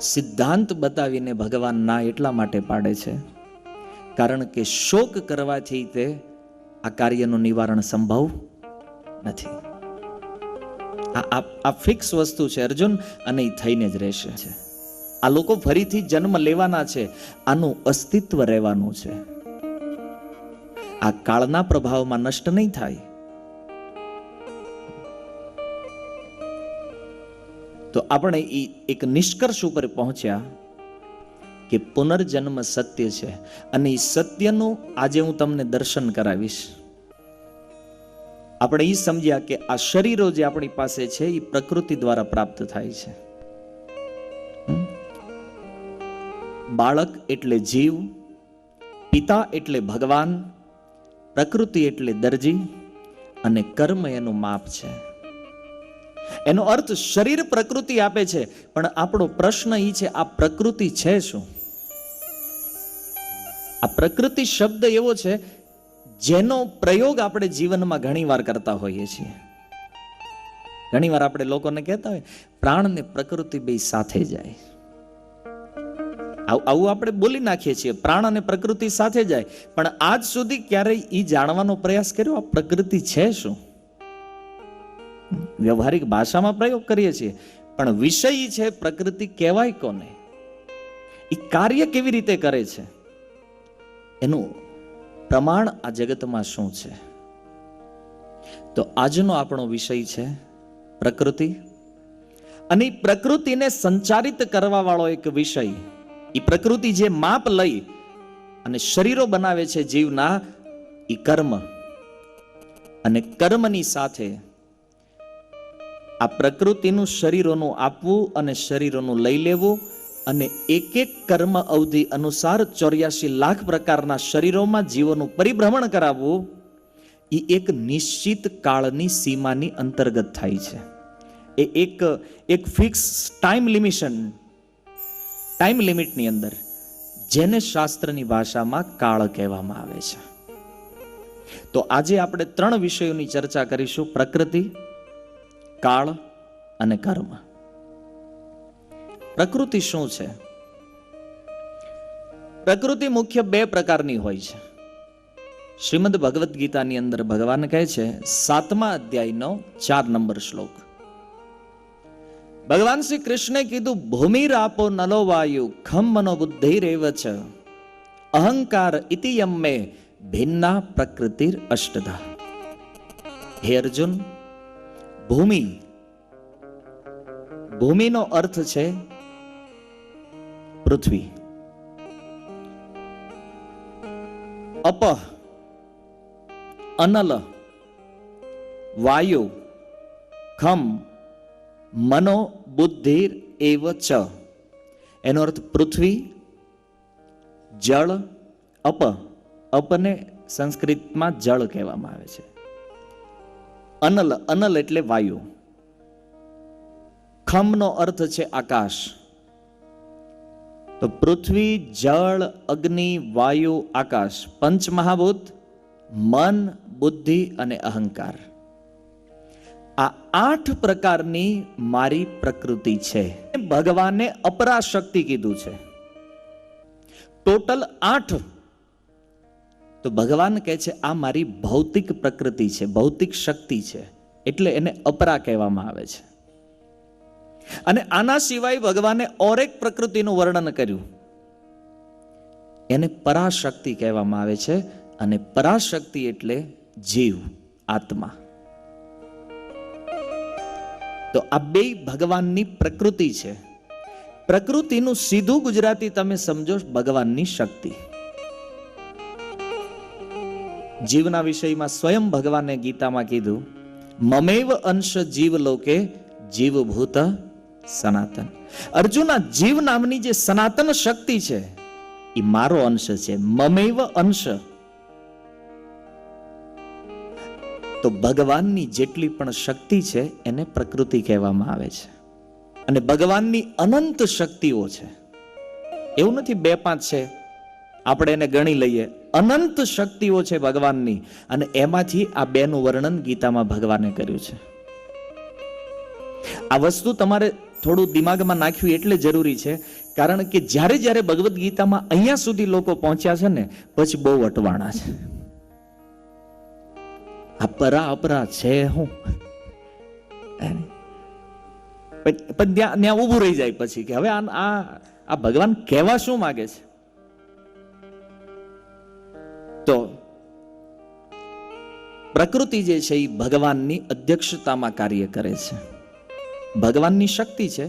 સિદ્ધાંત બતાવીને ભગવાન ના એટલા માટે પાડે છે કારણ કે શોક કરવાથી તે આ કાર્યનું નિવારણ સંભવ નથી. આ ફિક્સ વસ્તુ છે અર્જુન, અને એ થઈને જ રહેશે. આ લોકો ફરીથી જન્મ લેવાના છે, આનું અસ્તિત્વ રહેવાનું છે. આ કાળના પ્રભાવમાં નષ્ટ નહીં થાય. તો આપણે એક નિષ્કર્ષ ઉપર પહોંચ્યા કે પુનર્જન્મ સત્ય છે, અને એ સત્યનું આજે હું તમને દર્શન કરાવીશ. આપણે એ સમજ્યા કે આ શરીરો જે આપણી પાસે છે એ પ્રકૃતિ દ્વારા પ્રાપ્ત થાય છે. બાળક એટલે જીવ, પિતા એટલે ભગવાન, પ્રકૃતિ એટલે દરજી, અને કર્મ એનું માપ છે. એનો અર્થ શરીર પ્રકૃતિ આપે છે, પણ આપણો પ્રશ્ન એ છે આ પ્રકૃતિ છે શું? આ પ્રકૃતિ શબ્દ એવો છે જેનો પ્રયોગ આપણે જીવનમાં ઘણી વાર કરતા હોઈએ છીએ. ઘણી વાર આપણે લોકોને કહેતા હોય પ્રાણ ને પ્રકૃતિ બે સાથે જાય. આવું આપણે બોલી નાખીએ છીએ, પ્રાણ અને પ્રકૃતિ સાથે જાય. પણ આજ સુધી ક્યારેય એ જાણવાનો પ્રયાસ કર્યો આ પ્રકૃતિ છે શું? વ્યવહારિક ભાષામાં પ્રયોગ કરીએ છીએ, પણ વિષય છે પ્રકૃતિ કહેવાય કોને? એ કાર્ય કેવી રીતે કરે છે? એનું પ્રમાણ આ જગતમાં શું છે? તો આજનો આપણો વિષય છે પ્રકૃતિ, અને પ્રકૃતિને સંચારિત કરવા વાળો એક વિષય. એ પ્રકૃતિ જે માપ લઈ અને શરીરો બનાવે છે જીવના, એ કર્મ. અને કર્મની સાથે આ પ્રકૃતિનું શરીરોનું આપવું અને શરીરોનું લઈ લેવું, અને એક એક કર્મ અવધિ અનુસાર 84 લાખ પ્રકારના શરીરોમાં જીવોનું પરિભ્રમણ કરાવવું, એ એક નિશ્ચિત કાળની સીમાની અંતર્ગત થાય છે. એ એક ફિક્સ ટાઈમ લિમિટની અંદર, જેને શાસ્ત્રની ભાષામાં કાળ કહેવામાં આવે છે. તો આજે આપણે 3 વિષયોની ચર્ચા કરીશું: પ્રકૃતિ, કાળ અને કર્મ. પ્રકૃતિ શું છે? પ્રકૃતિ મુખ્ય 2 પ્રકારની હોય છે. શ્રીમદ ભગવદ્ ગીતાની અંદર ભગવાન કહે છે, 7મા અધ્યાયનો 4 નંબર શ્લોક. ભગવાન શ્રી કૃષ્ણે કીધું, ભૂમિરાપો નલો વાયુ ખમ મનો બુદ્ધિરેવ ચ અહંકાર ઇતિ યમ્મે ભિન્ના પ્રકૃતિર અષ્ટધા. હે અર્જુન, ભૂમિનો અર્થ છે પૃથ્વી. અપ, અનલ, વાયુ, ખમ, મનો, બુદ્ધિર એવ ચ. એનો અર્થ પૃથ્વી, જળ, અપને સંસ્કૃતમાં જળ કહેવામાં આવે છે. અનલ એટલે વાયુ. ખમનો અર્થ છે આકાશ. તો પૃથ્વી, જળ, અગ્નિ, વાયુ, આકાશ, પંચ મહાભૂત, મન, બુદ્ધિ અને અહંકાર. આ 8 પ્રકારની મારી પ્રકૃતિ છે. ભગવાને અપરાશક્તિ કીધું છે. ટોટલ 8. તો ભગવાન કહે છે આ મારી ભૌતિક પ્રકૃતિ છે, ભૌતિક શક્તિ છે, એટલે એને અપરા કહેવામાં આવે છે. અને આના સિવાય ભગવાને ઓર એક પ્રકૃતિનું વર્ણન કર્યું, એને પરાશક્તિ કહેવામાં આવે છે. અને પરાશક્તિ એટલે જીવ, આત્મા. તો આ 2 ભગવાનની પ્રકૃતિ છે. પ્રકૃતિનું સીધું ગુજરાતી તમે સમજો ભગવાનની શક્તિ. જીવના વિષયમાં સ્વયં ભગવાને ગીતામાં કીધું, મમેવ અંશ જીવ લોકે જીવભૂત સનાતન. અર્જુના, જીવ નામની જે સનાતન શક્તિ છે એ મારો અંશ છે. મમેવ અંશ. તો ભગવાનની જેટલી પણ શક્તિ છે એને પ્રકૃતિ કહેવામાં આવે છે. અને ભગવાનની અનંત શક્તિઓ છે. એવું નથી 2-5 છે આપણે એને ગણી લઈએ. અનંત શક્તિઓ છે ભગવાનની, અને એમાંથી આ 2નું વર્ણન ગીતામાં ભગવાને કર્યું છે. આ વસ્તુ તમારે થોડું દિમાગમાં નાખ્યું એટલે જરૂરી છે, કારણ કે જ્યારે જ્યારે ભગવદ્ ગીતામાં અહીંયા સુધી લોકો પહોંચ્યા છે ને, પછી બહુ અટવાણા છે. આ પરા અપરા છે હું પણ ત્યાં ઊભું રહી જાય પછી કે હવે આ ભગવાન કહેવા શું માંગે છે. તો પ્રકૃતિ જે છે એ ભગવાનની અધ્યક્ષતામાં કાર્ય કરે છે. ભગવાનની શક્તિ છે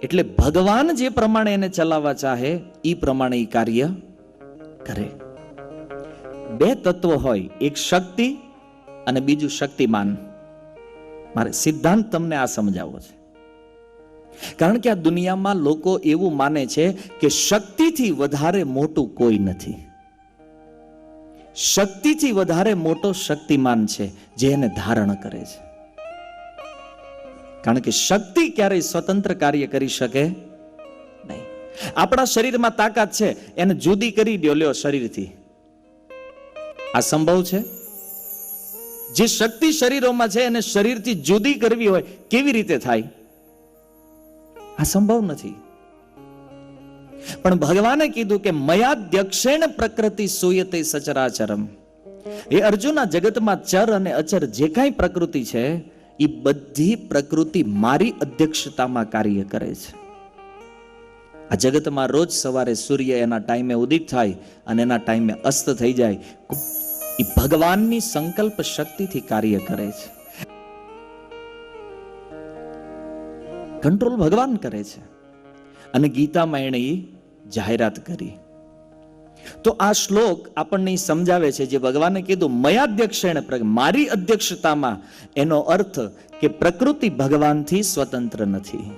એટલે ભગવાન જે પ્રમાણે એને ચલાવવા ચાહે એ પ્રમાણે એ કાર્ય કરે. બે તત્વો હોય, એક શક્તિ અને બીજું શક્તિમાન. મારે સિદ્ધાંત તમને આ સમજાવવો છે, કારણ કે આ દુનિયામાં લોકો એવું માને છે કે શક્તિથી વધારે મોટું કોઈ નથી. શક્તિથી વધારે મોટો શક્તિમાન છે જે એને ધારણ કરે છે. કારણ કે શક્તિ ક્યારેય સ્વતંત્ર કાર્ય કરી શકે નહીં. આપણા શરીરમાં તાકાત છે, એને જુદી કરી દો લ્યો શરીરથી, આ સંભવ છે? જે શક્તિ શરીરોમાં છે એને શરીરથી જુદી કરવી હોય કેવી રીતે થાય? આ સંભવ નથી. પણ ભગવાને કીધું કે મયાધ્યક્ષેણ પ્રકૃતિ સૂયતે સચરાચરમ. એ અર્જુન, આ જગતમાં ચર અને અચર જે કાંઈ પ્રકૃતિ છે એ બધી પ્રકૃતિ મારી અધ્યક્ષતામાં કાર્ય કરે છે. આ જગતમાં રોજ સવારે સૂર્ય એના ટાઈમે ઉદિત થાય અને એના ટાઈમે અસ્ત થઈ જાય, એ ભગવાનની સંકલ્પ શક્તિથી કાર્ય કરે છે. કંટ્રોલ ભગવાન કરે છે. અને ગીતામાં એણે જાહેરાત કરી. તો આ શ્લોક આપણને સમજાવે છે, જે ભગવાને કીધું મયાધ્યક્ષેણ, મારી અધ્યક્ષતામાં, એનો અર્થ કે પ્રકૃતિ ભગવાનથી સ્વતંત્ર નથી.